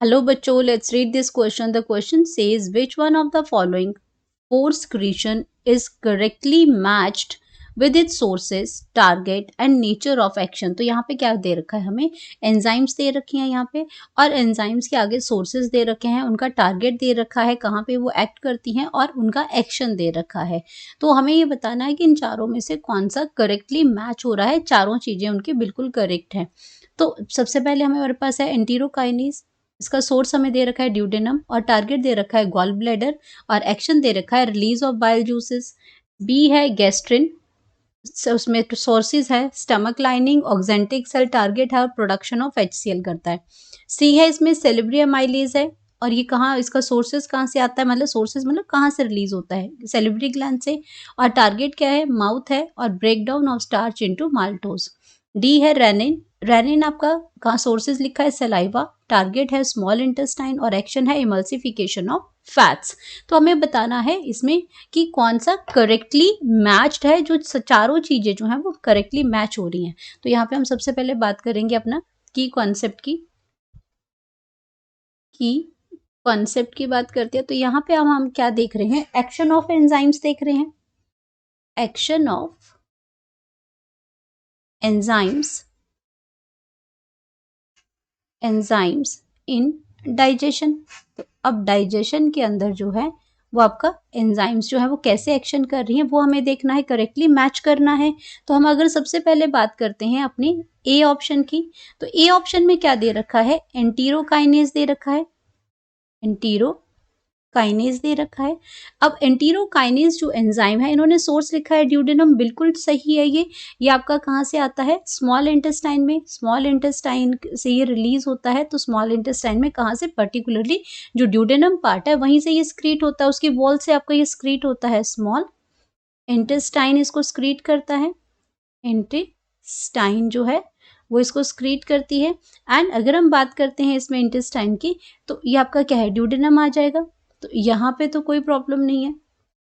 Hello बच्चों, let's read this question. The question says which one of the following four secretion is correctly matched with its sources, target and nature of action. तो यहाँ पे क्या दे रखा है हमें, enzymes they रखी हैं यहाँ पे और एंजाइम्स के आगे सोर्सेज दे रखे हैं, उनका टारगेट दे रखा है, कहाँ पे वो एक्ट करती हैं और उनका एक्शन दे रखा है। तो हमें ये बताना है कि इन चारों में से कौन सा करेक्टली मैच हो रहा है, चारों चीजें उनकी बिल्कुल करेक्ट हैं। तो सबसे पहले हमारे पास है एंटीरोकाइनेज, इसका सोर्स हमें दे रखा है ड्यूडेनम और टारगेट दे रखा है गॉल ब्लैडर और एक्शन दे रखा है release of bile juices. B है गैस्ट्रिन, उसमें सोर्सेज है stomach lining, oxyntic cell target है और प्रोडक्शन ऑफ HCl करता है। सी है इसमें सेलिब्री अमाइलेज है और ये कहाँ, इसका सोर्सेज कहाँ से आता है, मतलब सोर्सेज मतलब कहाँ से रिलीज होता है, सेलिब्री ग्लैंड से, और टारगेट क्या है, माउथ है और break down of starch into maltose. D है रेनिन, रेनिन आपका कहाँ सोर्सेज लिखा है सलाइवा, टारगेट है स्मॉल इंटेस्टाइन और एक्शन है इमल्सिफिकेशन ऑफ फैट्स। तो हमें बताना है इसमें कि कौन सा करेक्टली मैच्ड है, जो चारों चीजें जो हैं वो करेक्टली मैच हो रही हैं। तो यहाँ पे हम सबसे पहले बात करेंगे अपना की कॉन्सेप्ट की बात करते हैं। तो यहाँ पे हम क्या देख रहे हैं, एक्शन ऑफ एंजाइम्स देख रहे हैं, action of enzymes in digestion. तो अब डाइजेशन के अंदर जो है वो आपका एंजाइम्स जो है वो कैसे एक्शन कर रही हैं वो हमें देखना है, करेक्टली मैच करना है। तो हम अगर सबसे पहले बात करते हैं अपनी ए ऑप्शन की, तो ए ऑप्शन में क्या दे रखा है, एंटीरोकाइनेज दे रखा है, एंटीरोकाइनेज दे रखा है। अब एंटीरोकाइनेज जो एंजाइम है, इन्होंने सोर्स लिखा है ड्यूडेनम, बिल्कुल सही है। ये आपका कहाँ से आता है, स्मॉल इंटेस्टाइन में, स्मॉल इंटेस्टाइन से ये रिलीज होता है। तो स्मॉल इंटेस्टाइन में कहाँ से, पर्टिकुलरली जो ड्यूडेनम पार्ट है वहीं से ये स्क्रीट होता है, उसकी वॉल से आपका ये स्क्रीट होता है, स्मॉल इंटेस्टाइन इसको स्क्रीट करता है, इंटेस्टाइन जो है वो इसको स्क्रीट करती है। एंड अगर हम बात करते हैं इसमें इंटेस्टाइन की, तो ये आपका क्या है, ड्यूडेनम आ जाएगा। तो यहाँ पे तो कोई प्रॉब्लम नहीं है,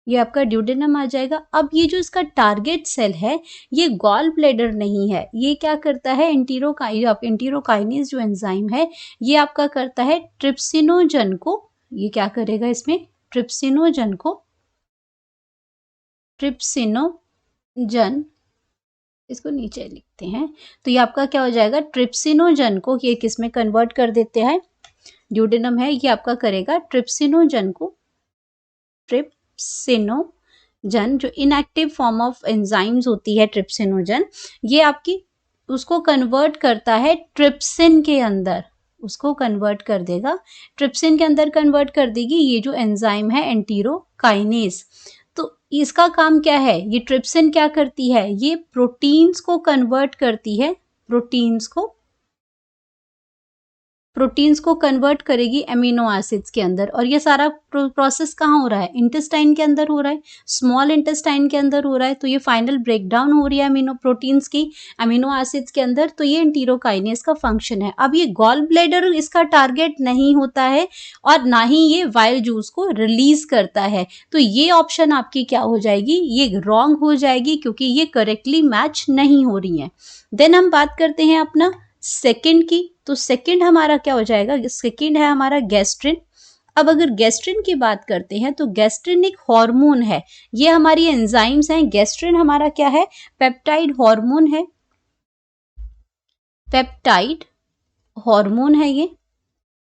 ये आपका ड्यूडेनम आ जाएगा। अब ये जो इसका टारगेट सेल है ये गॉल ब्लैडर नहीं है, ये क्या करता है, एंटीरोकाइनेज जो एंजाइम है ये आपका करता है ट्रिप्सिनोजन को, ये क्या करेगा इसमें, ट्रिप्सिनोजन इसको नीचे लिखते हैं। तो ये आपका क्या हो जाएगा, ट्रिप्सिनोजन को ये किस में कन्वर्ट कर देते हैं, ड्यूडेनम है ये आपका करेगा ट्रिप्सिनोजन को, ट्रिप्सिनोजन जो इनएक्टिव फॉर्म ऑफ एंजाइम्स होती है ट्रिप्सिनोजन, ये आपकी उसको कन्वर्ट करता है ट्रिप्सिन के अंदर, उसको कन्वर्ट कर देगा, ट्रिप्सिन के अंदर कन्वर्ट कर देगी ये जो एंजाइम है एंटीरोकाइनेज। तो इसका काम क्या है, ये ट्रिप्सिन क्या करती है, ये प्रोटीन्स को कन्वर्ट करती है, प्रोटीन्स को कन्वर्ट करेगी अमीनो एसिड्स के अंदर। और ये सारा प्रोसेस कहाँ हो रहा है, इंटेस्टाइन के अंदर हो रहा है, स्मॉल इंटेस्टाइन के अंदर हो रहा है। तो ये फाइनल ब्रेकडाउन हो रही है अमीनो प्रोटीन्स की अमीनो एसिड्स के अंदर। तो ये एंटीरोकाइनेज का फंक्शन है। अब ये गॉल ब्लैडर इसका टारगेट नहीं होता है और ना ही ये वाइल जूस को रिलीज करता है। तो ये ऑप्शन आपकी क्या हो जाएगी, ये रॉन्ग हो जाएगी क्योंकि ये करेक्टली मैच नहीं हो रही है। देन हम बात करते हैं अपना सेकंड की। तो सेकंड हमारा क्या हो जाएगा, सेकंड है हमारा गैस्ट्रिन। अब अगर गैस्ट्रिन की बात करते हैं तो गैस्ट्रिन एक हार्मोन है, ये हमारी एंजाइम्स हैं। गैस्ट्रिन हमारा क्या है, पेप्टाइड हार्मोन है, पेप्टाइड हार्मोन है ये।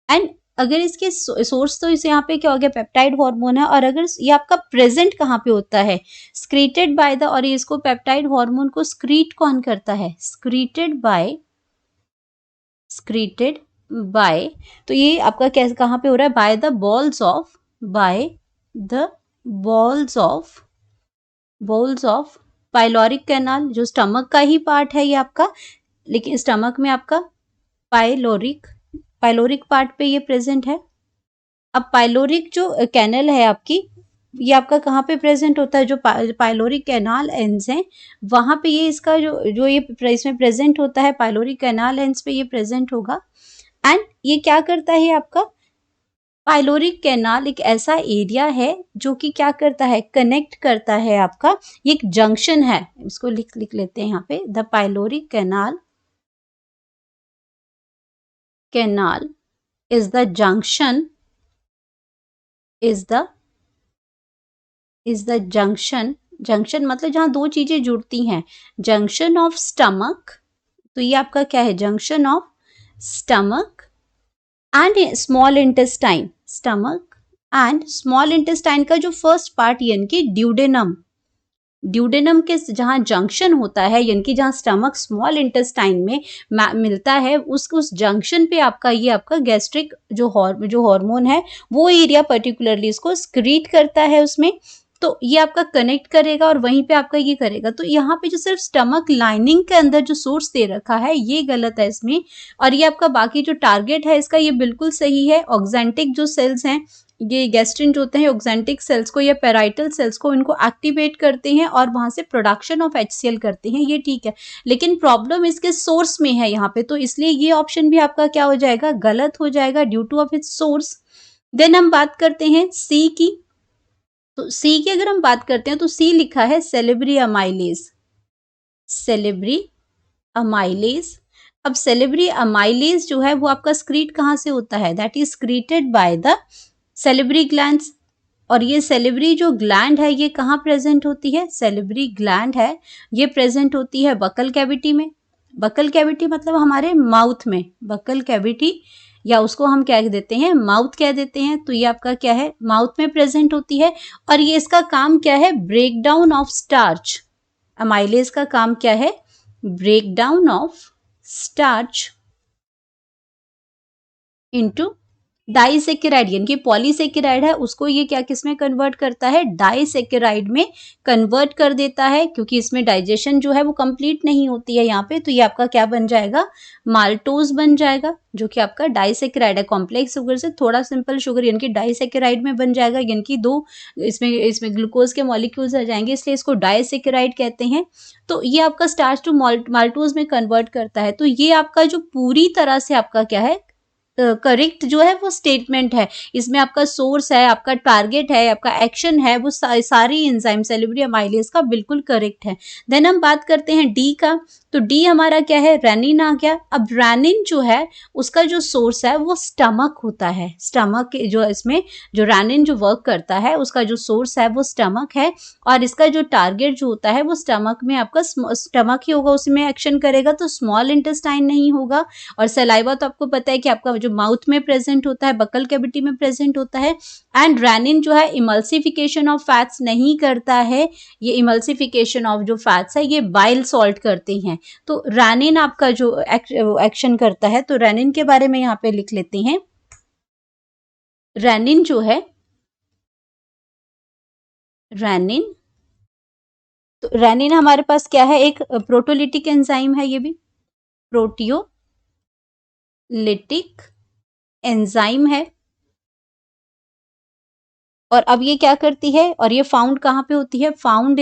एंड अगर इसके सोर्स, तो इस यहाँ पे क्या हो गया, पेप्टाइड हार्मोन है। और अगर ये आपका प्रेजेंट कहाँ पे होता है, स्क्रीटेड बाय द, और ये इसको पेप्टाइड हार्मोन को स्क्रीट कौन करता है, स्क्रीटेड बाय, तो ये आपका कैसे कहाँ पे हो रहा है, by the balls of pyloric canal, जो स्टमक का ही पार्ट है ये आपका, लेकिन स्टमक में आपका पाइलोरिक पार्ट पे ये प्रेजेंट है। अब पाइलोरिक जो कैनल है आपकी, ये आपका कहाँ पे प्रेजेंट होता है, जो पाइलोरिक कैनाल एंड्स हैं वहां पे ये इसका जो ये इसमें प्रेजेंट होता है, पाइलोरिक कैनाल एंड्स पे ये प्रेजेंट होगा। एंड ये क्या करता है आपका, पाइलोरिक कैनाल एक ऐसा एरिया है जो कि क्या करता है, कनेक्ट करता है आपका, ये एक जंक्शन है, इसको लिख लेते हैं यहाँ पे, the pyloric canal is the junction junction मतलब जहां दो चीजें जुड़ती हैं, जंक्शन ऑफ स्टमक, तो ये आपका क्या है, junction of stomach and small intestine, stomach and small intestine का जो फर्स्ट पार्ट यानी कि ड्यूडेनम के जहां जंक्शन होता है, यानी कि जहां स्टमक स्मॉल इंटेस्टाइन में मिलता है, उस जंक्शन पे आपका ये आपका गैस्ट्रिक जो हार्मोन है वो एरिया पर्टिकुलरली इसको स्क्रीट करता है उसमें, तो ये आपका कनेक्ट करेगा और वहीं पे आपका ये करेगा। तो यहाँ पे जो सिर्फ स्टमक लाइनिंग के अंदर जो सोर्स दे रखा है ये गलत है इसमें, और ये आपका बाकी जो टारगेट है इसका ये बिल्कुल सही है। ऑक्जेंटिक जो सेल्स हैं, ये गैस्ट्रिन जो होते हैं ऑक्जेंटिक सेल्स को या पेराइटल सेल्स को इनको एक्टिवेट करते हैं और वहां से प्रोडक्शन ऑफ HCl करते हैं, ये ठीक है, लेकिन प्रॉब्लम इसके सोर्स में है यहाँ पे, तो इसलिए ये ऑप्शन भी आपका क्या हो जाएगा, गलत हो जाएगा due to of its source. Then हम बात करते हैं सी की, तो सी की अगर हम बात करते हैं तो सी लिखा है सेलेब्री अमाइलेज, अब सेलेब्री अमाइलेज जो है वो आपका स्क्रीट कहाँ से होता है, that is secreted by the salivary glands, और ये सेलेब्री जो ग्लैंड है ये कहाँ प्रेजेंट होती है, सेलेब्री ग्लैंड है ये प्रेजेंट होती है बकल कैविटी में, बकल कैविटी मतलब हमारे माउथ में, बकल कैविटी या उसको हम क्या देते हैं, माउथ कह देते हैं, तो ये आपका क्या है, माउथ में प्रेजेंट होती है, और ये इसका काम क्या है, break down of starch, amylase का काम क्या है, break down of starch into disaccharide, यानी कि पॉलीसेकेराइड है उसको ये क्या किसमें कन्वर्ट करता है, डाइसेकेराइड में कन्वर्ट कर देता है, क्योंकि इसमें डाइजेशन जो है वो कंप्लीट नहीं होती है यहाँ पे, तो ये आपका क्या बन जाएगा, माल्टोज बन जाएगा, जो कि आपका डाइसेकेराइड है, कॉम्प्लेक्स शुगर से थोड़ा सिंपल शुगर यानी कि डाइसेकेराइड में बन जाएगा, यानी कि दो इसमें ग्लूकोज के मॉलिक्यूल्स आ जाएंगे, इसलिए इसको डाइसेकेराइड कहते हैं। तो ये आपका स्टार्च टू माल्टोज में कन्वर्ट करता है, तो ये आपका जो पूरी तरह से आपका क्या है, करेक्ट जो है वो स्टेटमेंट है, इसमें आपका सोर्स है, आपका टारगेट है, आपका एक्शन है, वो सारी एंजाइम सेलेब्री अमाइलेज का बिल्कुल करेक्ट है। देन हम बात करते हैं डी का, तो डी हमारा क्या है, रेनिन आ गया। अब रेनिन जो है उसका जो सोर्स है वो स्टमक होता है, स्टमक जो इसमें जो रेनिन जो वर्क करता है उसका जो सोर्स है वो स्टमक है, और इसका जो टारगेट जो होता है वो स्टमक में आपका स्टमक ही होगा, उसमें एक्शन करेगा, तो स्मॉल इंटेस्टाइन नहीं होगा। और सलाइवा तो आपको पता है कि आपका जो माउथ में प्रेजेंट होता है, बकल कैविटी में प्रेजेंट होता है, एंड रेनिन जो है इमल्सिफिकेशन ऑफ फैट्स नहीं करता है, ये इमल्सिफिकेशन ऑफ जो फैट्स है ये बाइल सॉल्ट करते हैं, तो रेनिन आपका जो एक्शन करता है, तो रेनिन के बारे में यहाँ पे लिख लेते हैं। रेनिन जो है, रेनिन, तो रेनिन हमारे पास क्या है, एक प्रोटोलिटिक एंजाइम है, ये भी प्रोटियोलिटिक एंजाइम है, और अब ये क्या करती है, और ये फाउंड कहाँ पे होती है, फाउंड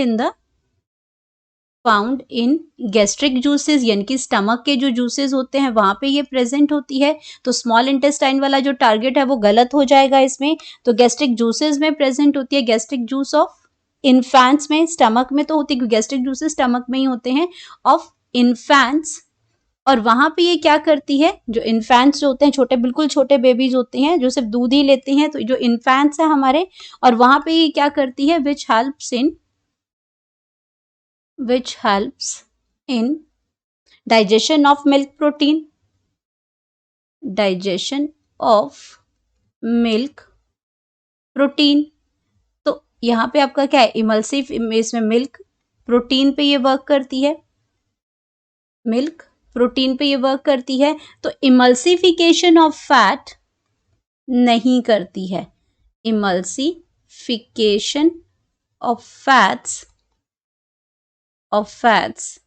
इन गैस्ट्रिक जूसेस, यानी कि स्टमक के जो जूसेस होते हैं वहां पे ये प्रेजेंट होती है, तो स्मॉल इंटेस्टाइन वाला जो टारगेट है वो गलत हो जाएगा इसमें, तो गैस्ट्रिक जूसेस में प्रेजेंट होती है, गैस्ट्रिक जूस ऑफ इन्फेंट्स में, स्टमक में तो होती है, गैस्ट्रिक जूसेस स्टमक में ही होते हैं, ऑफ इन्फेंट्स, और वहां पे ये क्या करती है, जो इन्फेंट्स जो होते हैं, छोटे बिल्कुल छोटे बेबीज होते हैं जो सिर्फ दूध ही लेते हैं, तो जो इन्फेंट्स है हमारे, और वहां पे ये क्या करती है, which helps in digestion of milk protein, digestion of milk protein, तो यहाँ पे आपका क्या है, इमल्सिव, इसमें मिल्क प्रोटीन पे ये वर्क करती है, मिल्क प्रोटीन पे ये वर्क करती है, तो इमल्सिफिकेशन ऑफ फैट नहीं करती है, इमल्सिफिकेशन ऑफ फैट्स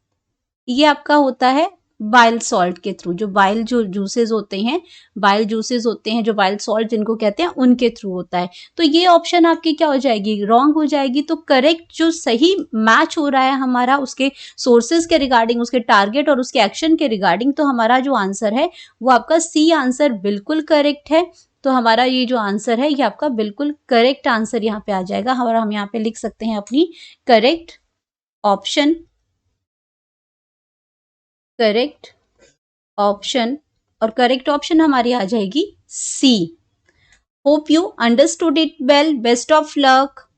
ये आपका होता है बाइल सॉल्ट के थ्रू, जो बाइल जो जूसेस होते हैं, जो बाइल सॉल्ट जिनको कहते हैं उनके थ्रू होता है, तो ये ऑप्शन आपकी क्या हो जाएगी, रॉन्ग हो जाएगी। तो करेक्ट जो सही मैच हो रहा है हमारा उसके सोर्सेज के रिगार्डिंग, उसके टारगेट और उसके एक्शन के रिगार्डिंग, तो हमारा जो आंसर है वो आपका सी आंसर बिल्कुल करेक्ट है, तो हमारा ये जो आंसर है ये आपका बिल्कुल करेक्ट आंसर यहाँ पे आ जाएगा, और हम यहाँ पे लिख सकते हैं अपनी करेक्ट ऑप्शन, और करेक्ट ऑप्शन हमारी आ जाएगी C. Hope you understood it well. Best of luck.